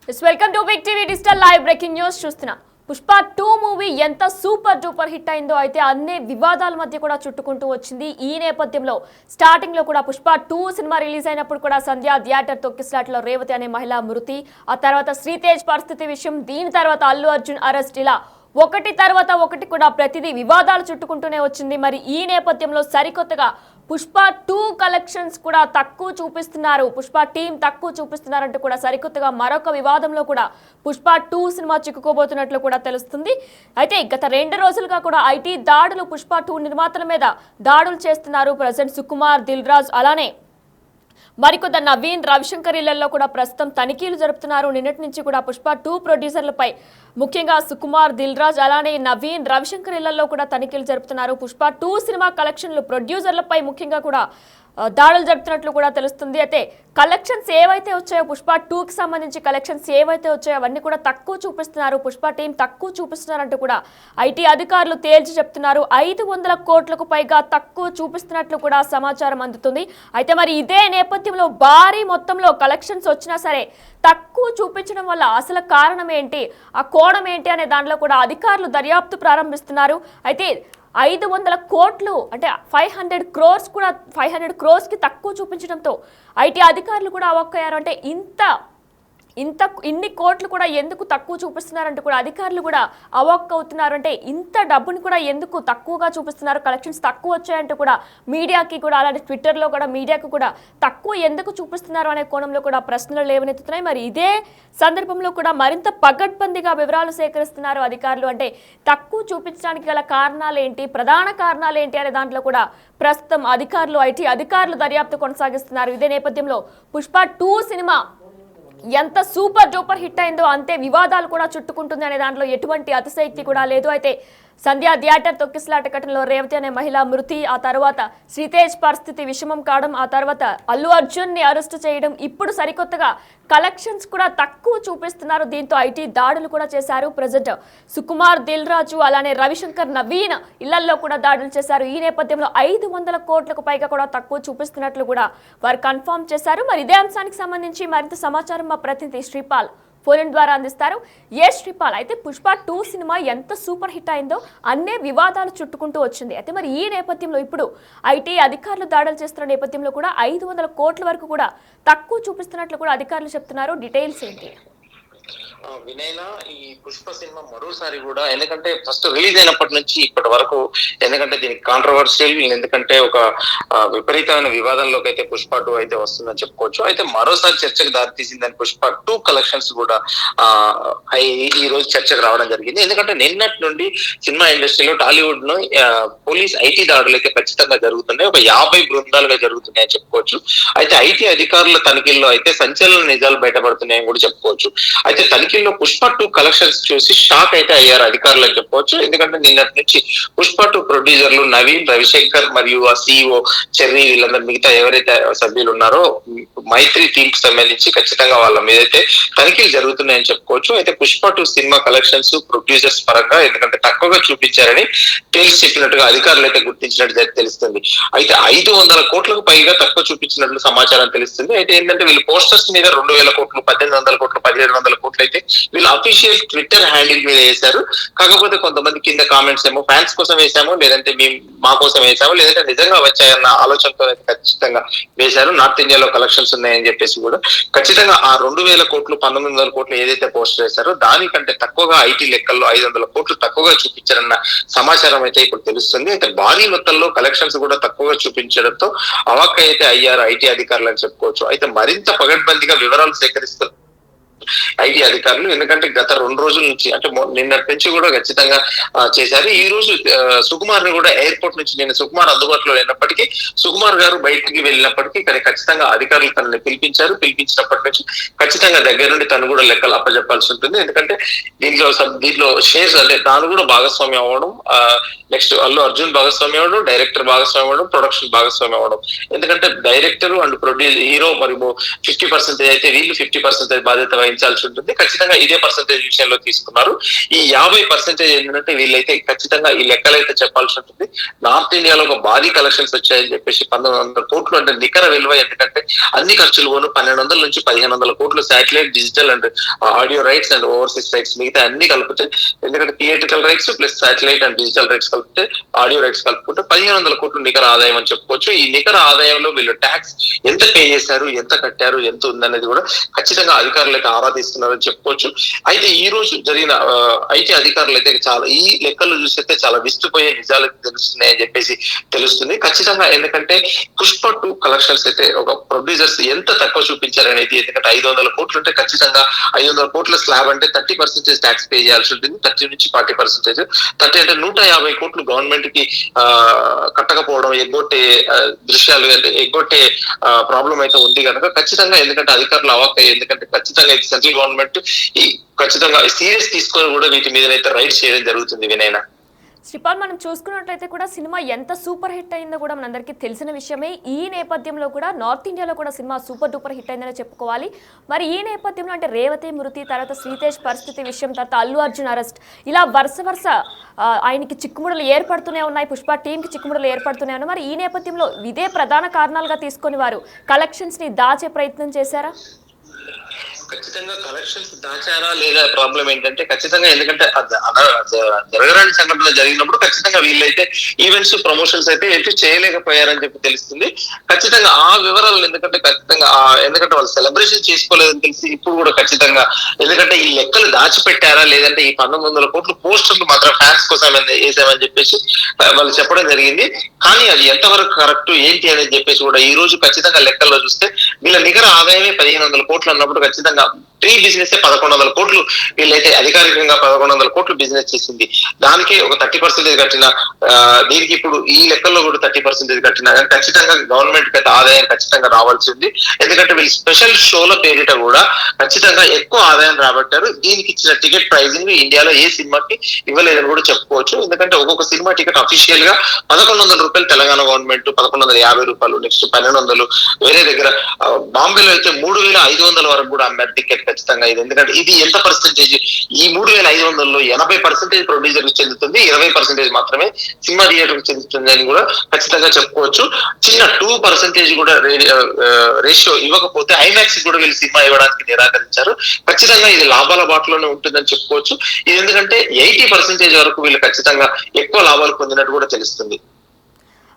Welcome to Big TV digital live breaking news చూస్తున్నా. Pushpa 2 movie ఎంత super duper hit అయిందో అయితే అన్ని వివాదాల మధ్య కూడా చుట్టుకుంటూ వచ్చింది. ఈ నేపథ్యంలో స్టార్టింగ్ లో కూడా పుష్ప 2 సినిమా రిలీజ్ అయినప్పుడు కూడా సంధ్య థియేటర్ తొక్కిస్లాట్లో రేవతి అనే మహిళ మృతి, ఆ తర్వాత శ్రీతేజ్ పరిస్థితి విషయం, దీని తర్వాత అల్లు అర్జున్ అరెస్ట్, ఇలా ఒకటి తర్వాత ఒకటి కూడా ప్రతిదీ వివాదాలు చుట్టుకుంటూనే వచ్చింది. మరి ఈ నేపథ్యంలో సరికొత్తగా పుష్ప 2 కలెక్షన్స్ కూడా తక్కువ చూపిస్తున్నారు, పుష్ప టీం తక్కువ చూపిస్తున్నారంటూ కూడా సరికొత్తగా మరొక వివాదంలో కూడా పుష్ప 2 సినిమా చిక్కుకోబోతున్నట్లు కూడా తెలుస్తుంది. అయితే గత 2 రోజులుగా కూడా ఐటీ దాడులు పుష్ప 2 నిర్మాతల మీద దాడులు చేస్తున్నారు. ప్రజెంట్ సుకుమార్, దిల్ రాజు, అలానే మరికొంత నవీన్, రవిశంకర్ ఇళ్లలో కూడా ప్రస్తుతం తనిఖీలు జరుపుతున్నారు. నిన్నటి నుంచి కూడా పుష్ప 2 ప్రొడ్యూసర్లపై ముఖ్యంగా సుకుమార్, దిల్ రాజు, అలానే నవీన్, రవిశంకర్ ఇళ్లలో కూడా తనిఖీలు జరుపుతున్నారు. పుష్ప 2 సినిమా కలెక్షన్లు ప్రొడ్యూసర్లపై ముఖ్యంగా కూడా దాడులు జరుపుతున్నట్లు కూడా తెలుస్తుంది. అయితే కలెక్షన్స్ ఏవైతే వచ్చాయో పుష్ప 2కి సంబంధించి కలెక్షన్స్ ఏవైతే వచ్చాయో అవన్నీ కూడా తక్కువ చూపిస్తున్నారు, పుష్ప టీం తక్కువ చూపిస్తున్నారంటూ కూడా ఐటీ అధికారులు తేల్చి చెప్తున్నారు. 500 కోట్లకు పైగా తక్కువ చూపిస్తున్నట్లు కూడా సమాచారం అందుతుంది. అయితే మరి ఇదే నేపథ్యంలో భారీ మొత్తంలో కలెక్షన్స్ వచ్చినా సరే తక్కువ చూపించడం వల్ల అసలు కారణం ఏంటి, ఆ కోణం ఏంటి అనే దాంట్లో కూడా అధికారులు దర్యాప్తు ప్రారంభిస్తున్నారు. అయితే 500 కోట్లు అంటే 500 క్రోర్స్ కూడా 500 క్రోర్స్కి తక్కువ చూపించడంతో ఐటీ అధికారులు కూడా అవాక్కయ్యారు. అంటే ఇన్ని కోట్లు కూడా ఎందుకు తక్కువ చూపిస్తున్నారంటూ కూడా అధికారులు కూడా అవాక్ అవుతున్నారు. అంటే ఇంత డబ్బుని కూడా ఎందుకు తక్కువగా చూపిస్తున్నారు, కలెక్షన్స్ తక్కువ వచ్చాయంటూ కూడా మీడియాకి కూడా, అలాంటి ట్విట్టర్లో కూడా మీడియాకు కూడా తక్కువ ఎందుకు చూపిస్తున్నారు అనే కోణంలో కూడా ప్రశ్నలు లేవనెత్తుతున్నాయి. మరి ఇదే సందర్భంలో కూడా మరింత పగడ్బందీగా వివరాలు సేకరిస్తున్నారు అధికారులు. అంటే తక్కువ చూపించడానికి గల కారణాలు ఏంటి, ప్రధాన కారణాలు ఏంటి అనే దాంట్లో కూడా ప్రస్తుతం ఐటీ అధికారులు దర్యాప్తు కొనసాగిస్తున్నారు. ఇదే నేపథ్యంలో పుష్ప 2 సినిమా ఎంత సూపర్ డూపర్ హిట్ అయిందో అంతే వివాదాలు కూడా చుట్టుకుంటుంది అనే దాంట్లో ఎటువంటి అతిశయక్తి కూడా లేదు. అయితే సంధ్య థియేటర్ తొక్కిసలాట ఘటనలో రేవతి అనే మహిళ మృతి, ఆ తర్వాత శ్రీతేజ్ పరిస్థితి విషమం కావడం, ఆ తర్వాత అల్లు అర్జున్ ని అరెస్ట్ చేయడం, ఇప్పుడు సరికొత్తగా కలెక్షన్స్ కూడా తక్కువ చూపిస్తున్నారు. దీంతో ఐటీ దాడులు కూడా చేశారు. ప్రజెంట్ సుకుమార్, దిల్ రాజు, అలానే రవిశంకర్, నవీన్ ఇళ్లలో కూడా దాడులు చేశారు. ఈ నేపథ్యంలో 500 కోట్లకు పైగా కూడా తక్కువ చూపిస్తున్నట్లు కూడా వారు కన్ఫర్మ్ చేశారు. మరి ఇదే అంశానికి సంబంధించి మరింత సమాచారం మా ప్రతినిధి శ్రీపాల్ ఫోన్ ద్వారా అందిస్తారు. శ్రీపాల్, అయితే పుష్ప 2 సినిమా ఎంత సూపర్ హిట్ అయిందో అన్నే వివాదాలు చుట్టుకుంటూ వచ్చింది. అయితే మరి ఈ నేపథ్యంలో ఇప్పుడు ఐటీ అధికారులు దాడులు చేస్తున్న నేపథ్యంలో కూడా 500 కోట్ల వరకు కూడా తక్కువ చూపిస్తున్నట్లు కూడా అధికారులు చెప్తున్నారు. డీటెయిల్స్ ఏంటి? వినయ్న, ఈ పుష్ప సినిమా మరోసారి కూడా, ఎందుకంటే ఫస్ట్ రిలీజ్ అయినప్పటి నుంచి ఇప్పటి వరకు, ఎందుకంటే దీనికి కాంట్రవర్షియల్, ఎందుకంటే ఒక విపరీతమైన వివాదంలోకి అయితే పుష్ప 2 అయితే వస్తుందని చెప్పుకోవచ్చు. అయితే మరోసారి చర్చకు దారితీసిందని పుష్ప 2 కలెక్షన్స్ కూడా ఈ రోజు చర్చకు రావడం జరిగింది. ఎందుకంటే నిన్నటి నుండి సినిమా ఇండస్ట్రీలో, టాలీవుడ్ లో పోలీస్ ఐటీ దాడులు అయితే ఖచ్చితంగా జరుగుతున్నాయి. ఒక 50 బృందాలుగా జరుగుతున్నాయని చెప్పుకోవచ్చు. అయితే ఐటీ అధికారుల తనిఖీల్లో అయితే సంచలన నిజాలు బయటపడుతున్నాయని కూడా చెప్పుకోవచ్చు. అయితే తనిఖీల్లో పుష్ప 2 కలెక్షన్స్ చూసి షాక్ అయితే అయ్యారు అధికారులు అని చెప్పవచ్చు. ఎందుకంటే నిన్నటి నుంచి పుష్ప 2 ప్రొడ్యూసర్లు నవీన్, రవిశంకర్ మరియు ఆ సిఇఓ చెర్రీ, వీళ్ళందరూ మిగతా ఎవరైతే సభ్యులు ఉన్నారో మైత్రి టీమ్ కి సంబంధించి ఖచ్చితంగా వాళ్ళ మీద అయితే తనిఖీలు జరుగుతున్నాయని చెప్పుకోవచ్చు. అయితే పుష్ప 2 సినిమా కలెక్షన్స్ ప్రొడ్యూసర్స్ పరంగా ఎందుకంటే తక్కువగా చూపించారని తేల్చి చెప్పినట్టుగా అధికారులు అయితే గుర్తించినట్టు తెలుస్తుంది. అయితే 500 కోట్లకు పైగా తక్కువ చూపించినట్లు సమాచారం తెలుస్తుంది. అయితే ఏంటంటే వీళ్ళు పోస్టర్స్ మీద 2000 కోట్లు, 1800 కోట్లు, 1700 కోట్లు అయితే వీళ్ళు అఫీషియల్ ట్విట్టర్ హ్యాండిల్ మీద వేశారు. కాకపోతే కొంతమంది కింద కామెంట్స్ ఏమో ఫ్యాన్స్ కోసం వేసాము, లేదంటే మేము మా కోసం వేసాము, లేదంటే నిజంగా వచ్చాయన్న ఆలోచనతో అయితే ఖచ్చితంగా వేశారు. నార్త్ ఇండియాలో కలెక్షన్స్ ఉన్నాయని చెప్పేసి కూడా ఖచ్చితంగా ఆ 2000 కోట్లు, 1900 కోట్లు ఏదైతే పోస్టర్ వేశారో దానికంటే తక్కువగా ఐటీ లెక్కల్లో 500 కోట్లు తక్కువగా చూపించారన్న సమాచారం అయితే ఇప్పుడు తెలుస్తుంది. అయితే భారీ మొత్తంలో కలెక్షన్స్ కూడా తక్కువగా చూపించడంతో అవాక్ అయితే అయ్యారు ఐటీ అధికారులు అని చెప్పుకోవచ్చు. అయితే మరింత పగడ్బందీగా వివరాలు సేకరిస్తారు ఐటీ అధికారులు. ఎందుకంటే గత 2 రోజుల నుంచి, అంటే నిన్నటి నుంచి కూడా ఖచ్చితంగా చేశారు. ఈ రోజు సుకుమార్ ని కూడా ఎయిర్పోర్ట్ నుంచి, నేను సుకుమార్ అందుబాటులో లేనప్పటికీ సుకుమార్ గారు బయటికి వెళ్ళినప్పటికీ కానీ ఖచ్చితంగా అధికారులు తనని పిలిపించారు. పిలిపించినప్పటి నుంచి ఖచ్చితంగా దగ్గర నుండి తను కూడా లెక్కలు అప్పచెప్పాల్సి ఉంటుంది. ఎందుకంటే దీంట్లో షేర్స్ అంటే తాను కూడా భాగస్వామ్యం అవ్వడం, నెక్స్ట్ అల్లు అర్జున్ భాగస్వామ్యం అవ్వడం, డైరెక్టర్ భాగస్వామ్యం అవ్వడం, ప్రొడక్షన్ భాగస్వామ్యం అవ్వడం. ఎందుకంటే డైరెక్టర్ అండ్ ప్రొడ్యూసర్, హీరో మరియు 50% అయితే వీళ్ళు 50% బాధ్యత వహించాల్సి ఉంటుంది. ఖచ్చితంగా ఇదే పర్సెంటేజ్ విషయంలో తీసుకున్నారు. ఈ 50% ఏంటంటే వీళ్ళైతే ఖచ్చితంగా ఈ లెక్కలైతే చెప్పాల్సి ఉంటుంది. నార్త్ ఇండియాలో ఒక భారీ కలెక్షన్స్ వచ్చాయని చెప్పేసి 1900 కోట్లు అంటే నికర విలువ. ఎందుకంటే అన్ని ఖర్చులు పోను 1200 నుంచి 1500 కోట్లు satellite, digital and audio rights and overseas rights మిగతా అన్ని కలిపితే, ఎందుకంటే theatrical rights plus satellite and digital rights కలిపితే ఆడియో రైట్స్ కలుపుకుంటే 1500 కోట్లు నికర ఆదాయం అని చెప్పుకోవచ్చు. ఈ నికర ఆదాయంలో వీళ్ళు ట్యాక్స్ ఎంత పే చేశారు, ఎంత కట్టారు, ఎంత ఉందనేది కూడా ఖచ్చితంగా అధికారులు అయితే ఆరా తీస్తున్నారని చెప్పుకోవచ్చు. అయితే ఈ రోజు జరిగిన ఐటీ అధికారులు అయితే చాలా ఈ లెక్కలు చూస్తే చాలా విస్తుపోయే నిజాలు తెలుస్తున్నాయని చెప్పేసి తెలుస్తుంది ఖచ్చితంగా. ఎందుకంటే పుష్ప 2 కలెక్షన్స్ అయితే ఒక ప్రొడ్యూసర్స్ ఎంత తక్కువ చూపించారనేది. ఎందుకంటే 500 కోట్లు అంటే ఖచ్చితంగా 500 కోట్ల స్లాబ్ అంటే 30% ట్యాక్స్ పే చేయాల్సి ఉంటుంది. 30 నుంచి 40%. 30 అంటే 150 కోట్లు గవర్నమెంట్ కి కట్టకపోవడం, ఎగ్గొట్టే దృశ్యాలు, ఎగ్గొట్టే ప్రాబ్లం అయితే ఉంది కనుక ఖచ్చితంగా. ఎందుకంటే అధికారులు అవాక్కయ్యారు. ఎందుకంటే ఖచ్చితంగా సెంట్రల్ గవర్నమెంట్ ఈ ఖచ్చితంగా సీరియస్ తీసుకొని కూడా వీటి మీద అయితే రైడ్స్ చేయడం జరుగుతుంది. వినయన, శ్రీపాల్, మనం చూసుకున్నట్లయితే కూడా సినిమా ఎంత సూపర్ హిట్ అయిందో కూడా మనందరికీ తెలిసిన విషయమే. ఈ నేపథ్యంలో కూడా నార్త్ ఇండియాలో కూడా సినిమా సూపర్ డూపర్ హిట్ అయిందని చెప్పుకోవాలి. మరి ఈ నేపథ్యంలో అంటే రేవతి మృతి, తర్వాత శ్రీతేజ్ పరిస్థితి విషయం, తర్వాత అల్లు అర్జున్ అరెస్ట్, ఇలా వరుస ఆయనకి చిక్కుముడులు ఏర్పడుతూనే ఉన్నాయి, పుష్ప టీంకి చిక్కుముడులు ఏర్పడుతూనే ఉన్నాయి. మరి ఈ నేపథ్యంలో ఇదే ప్రధాన కారణాలుగా తీసుకొని వారు కలెక్షన్స్ని దాచే ప్రయత్నం చేశారా? ఖచ్చితంగా కలెక్షన్స్ దాచారా లేదా ప్రాబ్లం ఏంటంటే ఖచ్చితంగా. ఎందుకంటే జరగరాని సంఘటన జరిగినప్పుడు ఖచ్చితంగా వీళ్ళైతే ఈవెంట్స్, ప్రమోషన్స్ అయితే ఎటు చేయలేకపోయారని చెప్పి తెలుస్తుంది ఖచ్చితంగా. ఆ వివరాలు ఎందుకంటే ఖచ్చితంగా ఎందుకంటే వాళ్ళు సెలబ్రేషన్ చేసుకోలేదని తెలిసి ఇప్పుడు కూడా ఖచ్చితంగా. ఎందుకంటే ఈ లెక్కలు దాచిపెట్టారా లేదంటే ఈ 1900 కోట్లు పోస్టర్లు మాత్రం ఫ్యాన్స్ కోసం వేసామని చెప్పేసి వాళ్ళు చెప్పడం జరిగింది. కానీ అది ఎంతవరకు కరెక్ట్ ఏంటి అనేది చెప్పేసి కూడా ఈ రోజు ఖచ్చితంగా లెక్కల్లో చూస్తే వీళ్ళ నికర ఆదాయమే 1500 కోట్లు అన్నప్పుడు ఖచ్చితంగా ప్రీ బిజినెస్ 1100 కోట్లు వీళ్ళైతే అధికారికంగా 1100 కోట్లు బిజినెస్ చేసింది. దానికి ఒక 30% కట్టిన, దీనికి ఇప్పుడు ఈ లెక్కల్లో కూడా 30% కట్టినా కానీ ఖచ్చితంగా గవర్నమెంట్ కి ఆదాయం ఖచ్చితంగా రావాల్సింది. ఎందుకంటే వీళ్ళు స్పెషల్ షోల పేరిట కూడా ఖచ్చితంగా ఎక్కువ ఆదాయం రాబట్టారు. దీనికి ఇచ్చిన టికెట్ ప్రైజింగ్ ఇండియాలో ఏ సినిమాకి ఇవ్వలేదని కూడా చెప్పుకోవచ్చు. ఎందుకంటే ఒక్కొక్క సినిమా టికెట్ అఫీషియల్ గా 1100 రూపాయలు తెలంగాణ గవర్నమెంట్, 1150 రూపాయలు, నెక్స్ట్ 1200 వేరే దగ్గర. బాంబేలో అయితే 3500 వరకు కూడా అమ్మారు టికెట్ ఖచ్చితంగా. ఇది ఎందుకంటే ఇది ఎంత పర్సెంటేజ్, ఈ 3500లో 80% ప్రొడ్యూసర్ కి చెందుతుంది, 20% మాత్రమే సినిమా థియేటర్ కి చెందుతుంది అని కూడా ఖచ్చితంగా చెప్పుకోవచ్చు. చిన్న 2% కూడా రేషియో ఇవ్వకపోతే ఐమాక్స్ కూడా వీళ్ళు సినిమా ఇవ్వడానికి నిరాకరించారు. ఖచ్చితంగా ఇది లాభాల బాటలోనే ఉంటుందని చెప్పుకోవచ్చు. ఇది ఎందుకంటే 80% వరకు వీళ్ళు ఖచ్చితంగా ఎక్కువ లాభాలు పొందినట్టు కూడా తెలుస్తుంది.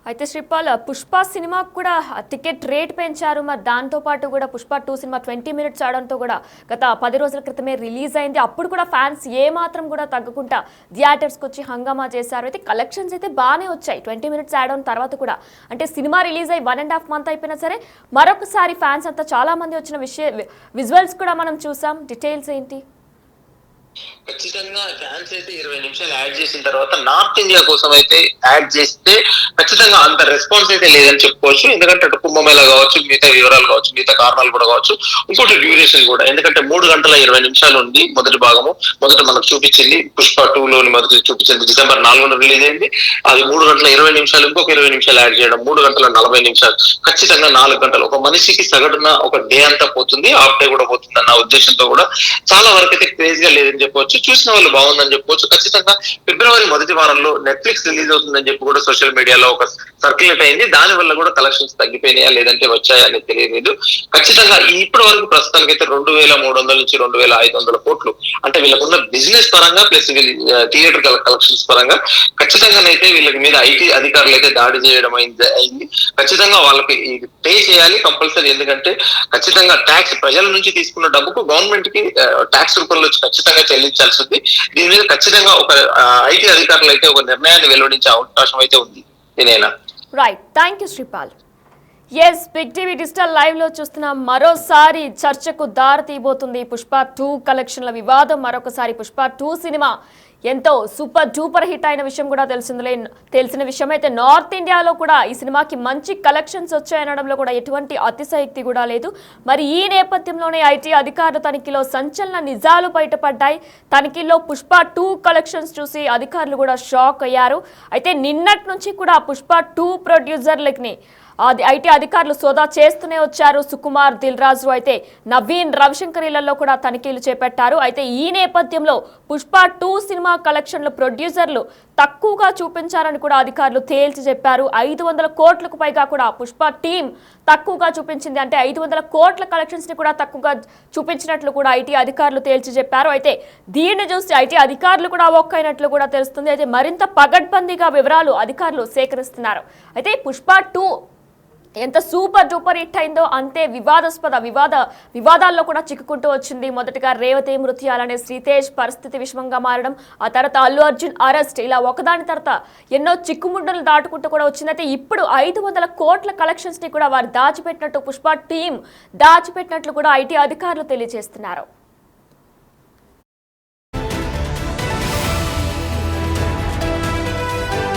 అయితే శ్రీపాల్, పుష్ప సినిమాకు కూడా టికెట్ రేట్ పెంచారు. మరి దాంతోపాటు కూడా పుష్ప 2 సినిమా 20 మినిట్స్ ఆడడంతో కూడా గత 10 రోజుల క్రితమే రిలీజ్ అయింది. అప్పుడు కూడా ఫ్యాన్స్ ఏమాత్రం కూడా తగ్గకుండా థియేటర్స్కి వచ్చి హంగామా చేశారు. అయితే కలెక్షన్స్ అయితే బాగానే వచ్చాయి 20 మినిట్స్ యాడ్ అయిన తర్వాత కూడా. అంటే సినిమా రిలీజ్ అయ్యి 1.5 మంత్ అయిపోయినా సరే మరొకసారి ఫ్యాన్స్ అంతా చాలా మంది వచ్చిన విజువల్స్ కూడా మనం చూసాం. డీటెయిల్స్ ఏంటి? ఖచ్చితంగా ఫ్యాన్స్ అయితే 20 నిమిషాలు యాడ్ చేసిన తర్వాత నార్త్ ఇండియా కోసం అయితే యాడ్ చేస్తే ఖచ్చితంగా అంత రెస్పాన్స్ అయితే లేదని చెప్పుకోవచ్చు. ఎందుకంటే అటు కుంభమేళా కావచ్చు, మిగతా వివరాలు కావచ్చు, మిగతా కారణాలు కూడా కావచ్చు, ఇంకోటి డ్యూరేషన్ కూడా. ఎందుకంటే 3 గంటల 20 నిమిషాలు ఉంది మొదటి భాగము. మొదట మనకు చూపించింది పుష్ప 2లోని మొదటి చూపించింది డిసెంబర్ 4న రిలీజ్ అయింది. అది 3 గంటల 20 నిమిషాలు, ఇంకొక 20 నిమిషాలు యాడ్ చేయడం 3 గంటల 40 నిమిషాలు. ఖచ్చితంగా 4 గంటలు ఒక మనిషికి సగటున ఒక డే అంతా పోతుంది, హాఫ్ డే కూడా పోతుంది అన్న ఉద్దేశంతో కూడా చాలా వరకు అయితే క్రేజ్ గా లేదని చెప్పవచ్చు. చూసిన వాళ్ళు బాగుందని చెప్పుకోవచ్చు. ఖచ్చితంగా ఫిబ్రవరి మొదటి వారంలో నెట్ఫ్లిక్స్ రిలీజ్ అవుతుందని చెప్పి కూడా సోషల్ మీడియాలో ఒక సర్క్యులేట్ అయింది. దాని వల్ల కూడా కలెక్షన్స్ తగ్గిపోయినాయా లేదంటే వచ్చాయా అనేది తెలియలేదు. ఖచ్చితంగా ఇప్పటి వరకు ప్రస్తుతానికి అయితే 2300 నుంచి 2500 కోట్లు అంటే వీళ్ళకున్న బిజినెస్ పరంగా ప్లస్ థియేటర్ కలెక్షన్స్ పరంగా ఖచ్చితంగానైతే వీళ్ళ మీద ఐటీ అధికారులు అయితే దాడి చేయడం అయింది. ఖచ్చితంగా వాళ్ళకి పే చేయాలి కంపల్సరీ. ఎందుకంటే ఖచ్చితంగా ట్యాక్స్ ప్రజల నుంచి తీసుకున్న డబ్బుకు గవర్నమెంట్ కి ట్యాక్స్ రూపంలో ఖచ్చితంగా చెల్లించాల్సి ఉంది. దీని మీద ఖచ్చితంగా ఒక ఐటీ అధికారులు అయితే ఒక నిర్ణయాన్ని వెలువడించే అవకాశం అయితే ఉంది. Right, thank you Sripal. Yes, Big TV digital live లో చూస్తున్న మరోసారి చర్చకు దారి తీయబోతుంది పుష్ప 2 కలెక్షన్ల వివాదం. మరొకసారి పుష్ప 2 సినిమా ఎంతో సూపర్ డూపర్ హిట్ అయిన విషయం కూడా తెలిసిన విషయం. అయితే నార్త్ ఇండియాలో కూడా ఈ సినిమాకి మంచి కలెక్షన్స్ వచ్చాయనడంలో కూడా ఎటువంటి అతిశయోక్తి కూడా లేదు. మరి ఈ నేపథ్యంలోనే ఐటీ అధికారుల తనిఖీలో సంచలన నిజాలు బయటపడ్డాయి. తనిఖీలో పుష్ప 2 కలెక్షన్స్ చూసి అధికారులు కూడా షాక్ అయ్యారు. అయితే నిన్నటి నుంచి కూడా పుష్ప 2 ప్రొడ్యూసర్లకి ఐటీ అధికారులు సోదా చేస్తూనే వచ్చారు. సుకుమార్, దిల్ రాజు అయితే నవీన్, రవిశంకర్ ఇళ్లలో కూడా తనిఖీలు చేపట్టారు. అయితే ఈ నేపథ్యంలో పుష్ప 2 సినిమా కలెక్షన్లు ప్రొడ్యూసర్లు తక్కువగా చూపించారని కూడా అధికారులు తేల్చి చెప్పారు. 500 కోట్లకు పైగా కూడా పుష్ప టీం తక్కువగా చూపించింది. అంటే 500 కోట్ల కలెక్షన్స్ ని కూడా తక్కువగా చూపించినట్లు కూడా ఐటీ అధికారులు తేల్చి చెప్పారు. అయితే దీన్ని చూసి ఐటీ అధికారులు కూడా ఒక్కైనట్లు కూడా తెలుస్తుంది. అయితే మరింత పగడ్బందీగా వివరాలు అధికారులు సేకరిస్తున్నారు. అయితే పుష్ప 2 ఎంత సూపర్ డూపర్ హిట్ అయిందో అంతే వివాదాల్లో కూడా చిక్కుకుంటూ వచ్చింది. మొదటగా రేవతి మృతి, అలానే శ్రీతేజ్ పరిస్థితి విషమంగా మారడం, ఆ తర్వాత అల్లు అర్జున్ అరెస్ట్, ఇలా ఒకదాని తర్వాత ఎన్నో చిక్కుముండలు దాటుకుంటూ కూడా వచ్చింది. అయితే ఇప్పుడు 500 కోట్ల కలెక్షన్స్ ని కూడా వారు దాచిపెట్టినట్టు పుష్ప టీం దాచిపెట్టినట్లు కూడా ఐటీ అధికారులు తెలియజేస్తున్నారు.